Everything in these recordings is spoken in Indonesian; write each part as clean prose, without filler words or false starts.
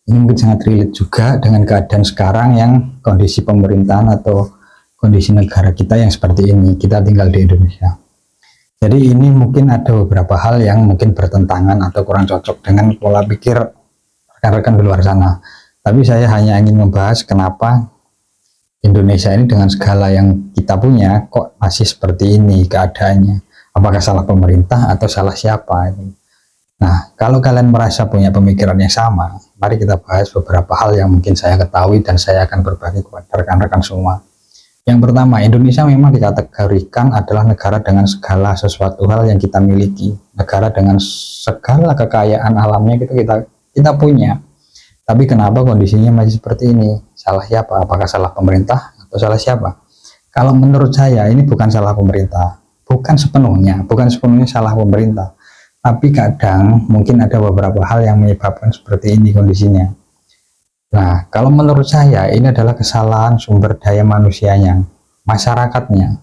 Ini mungkin sangat relate juga dengan keadaan sekarang yang kondisi pemerintahan atau kondisi negara kita yang seperti ini. Kita tinggal di Indonesia. Jadi ini mungkin ada beberapa hal yang mungkin bertentangan atau kurang cocok dengan pola pikir rekan-rekan di luar sana. Tapi saya hanya ingin membahas kenapa Indonesia ini dengan segala yang kita punya kok masih seperti ini keadaannya. Apakah salah pemerintah atau salah siapa? Nah, kalau kalian merasa punya pemikiran yang sama, mari kita bahas beberapa hal yang mungkin saya ketahui dan saya akan berbagi kepada rekan-rekan semua. Yang pertama, Indonesia memang dikategorikan adalah negara dengan segala sesuatu hal yang kita miliki, negara dengan segala kekayaan alamnya kita punya. Tapi kenapa kondisinya masih seperti ini? Salah siapa? Apakah salah pemerintah atau salah siapa? Kalau menurut saya ini bukan salah pemerintah, bukan sepenuhnya salah pemerintah. Tapi kadang mungkin ada beberapa hal yang menyebabkan seperti ini kondisinya. Nah, kalau menurut saya ini adalah kesalahan sumber daya manusianya, masyarakatnya,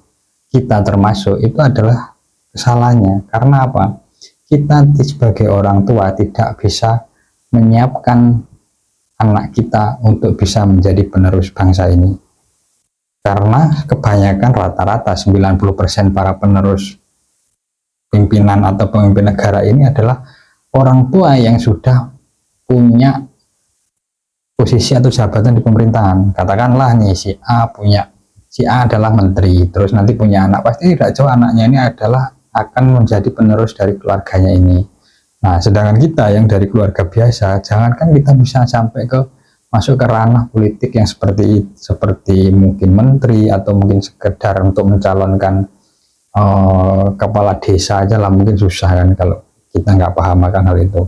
kita termasuk itu adalah kesalahannya. Karena apa? Kita sebagai orang tua tidak bisa menyiapkan anak kita untuk bisa menjadi penerus bangsa ini. Karena kebanyakan rata-rata 90% para penerus pimpinan atau pemimpin negara ini adalah orang tua yang sudah punya posisi atau jabatan di pemerintahan. Katakanlah nih si A adalah menteri, terus nanti punya anak, pasti tidak jauh anaknya ini adalah akan menjadi penerus dari keluarganya ini. Nah, sedangkan kita yang dari keluarga biasa, jangankan kita bisa sampai masuk ke ranah politik yang seperti mungkin menteri atau mungkin sekedar untuk mencalonkan kepala desa aja lah mungkin susah kan kalau kita nggak paham akan hal itu.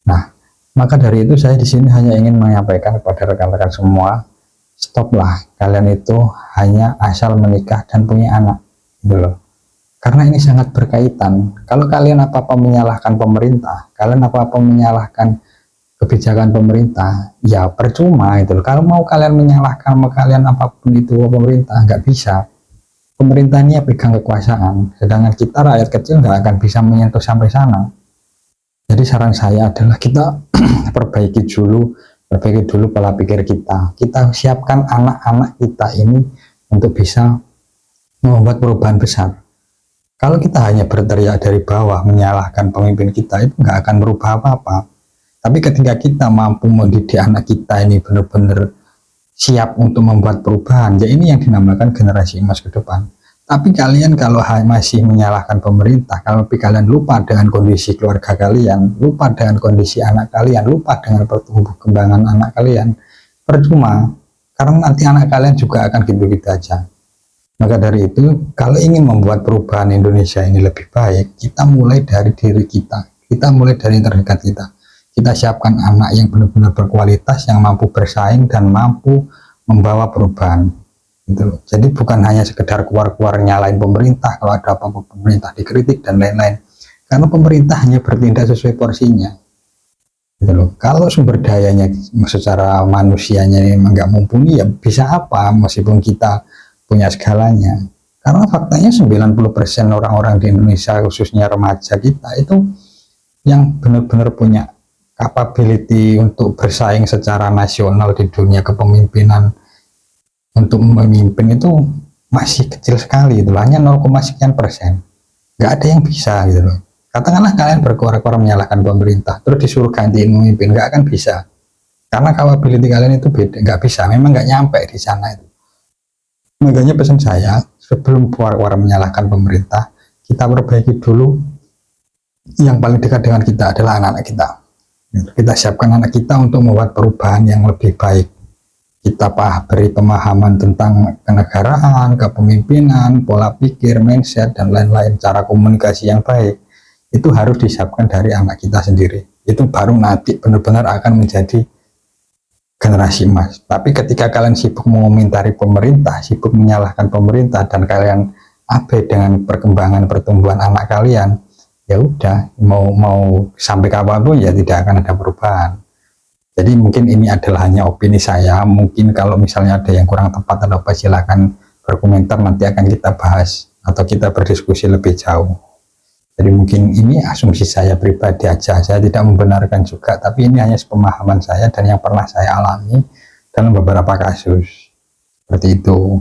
Nah, maka dari itu saya di sini hanya ingin menyampaikan kepada rekan-rekan semua, stoplah kalian itu hanya asal menikah dan punya anak, gitu loh. Karena ini sangat berkaitan. Kalau kalian apa-apa menyalahkan pemerintah, kalian apa-apa menyalahkan kebijakan pemerintah, ya percuma itu loh. Kalau mau kalian menyalahkan kalian apapun itu pemerintah, nggak bisa. Pemerintah ini pegang kekuasaan, sedangkan kita rakyat kecil nggak akan bisa menyentuh sampai sana. Jadi saran saya adalah kita perbaiki dulu pola pikir kita. Kita siapkan anak-anak kita ini untuk bisa membuat perubahan besar. Kalau kita hanya berteriak dari bawah menyalahkan pemimpin kita, itu nggak akan berubah apa-apa. Tapi ketika kita mampu mendidik anak kita ini benar-benar siap untuk membuat perubahan, ya ini yang dinamakan generasi emas ke depan. Tapi kalian kalau masih menyalahkan pemerintah, kalau kalian lupa dengan kondisi keluarga kalian, lupa dengan kondisi anak kalian, lupa dengan pertumbuhan anak kalian, percuma. Karena nanti anak kalian juga akan gitu-gitu aja. Maka dari itu, kalau ingin membuat perubahan Indonesia ini lebih baik, kita mulai dari diri kita mulai dari terdekat kita. Kita siapkan anak yang benar-benar berkualitas, yang mampu bersaing dan mampu membawa perubahan. Gitu. Jadi bukan hanya sekedar keluar-keluar nyalain pemerintah, kalau ada apa-apa pemerintah dikritik dan lain-lain. Karena pemerintah hanya bertindak sesuai porsinya. Gitu loh. Kalau sumber dayanya secara manusianya memang nggak mumpuni, ya bisa apa meskipun kita punya segalanya. Karena faktanya 90% orang-orang di Indonesia khususnya remaja kita itu yang benar-benar punya capability untuk bersaing secara nasional di dunia kepemimpinan untuk memimpin itu masih kecil sekali, itu hanya 0,sekian persen. Nggak ada yang bisa gitu loh. Katakanlah kalian berkuar-kuar menyalahkan pemerintah terus disuruh gantiin memimpin, nggak akan bisa. Karena capability kalian itu beda, nggak bisa, memang nggak nyampe di sana itu. Makanya pesan saya, sebelum keluar-keluar menyalahkan pemerintah, kita perbaiki dulu yang paling dekat dengan kita adalah anak-anak kita. Kita siapkan anak kita untuk membuat perubahan yang lebih baik. Kita beri pemahaman tentang kenegaraan, kepemimpinan, pola pikir, mindset, dan lain-lain, cara komunikasi yang baik. Itu harus disiapkan dari anak kita sendiri. Itu baru nanti benar-benar akan menjadi generasi emas. Tapi ketika kalian sibuk mengomentari pemerintah, sibuk menyalahkan pemerintah, dan kalian abai dengan perkembangan pertumbuhan anak kalian, ya udah mau sampai kapanpun ya tidak akan ada perubahan. Jadi mungkin ini adalah hanya opini saya. Mungkin kalau misalnya ada yang kurang tepat atau apa, silakan berkomentar, nanti akan kita bahas atau kita berdiskusi lebih jauh. Jadi mungkin ini asumsi saya pribadi aja, saya tidak membenarkan juga, tapi ini hanya pemahaman saya dan yang pernah saya alami dalam beberapa kasus seperti itu.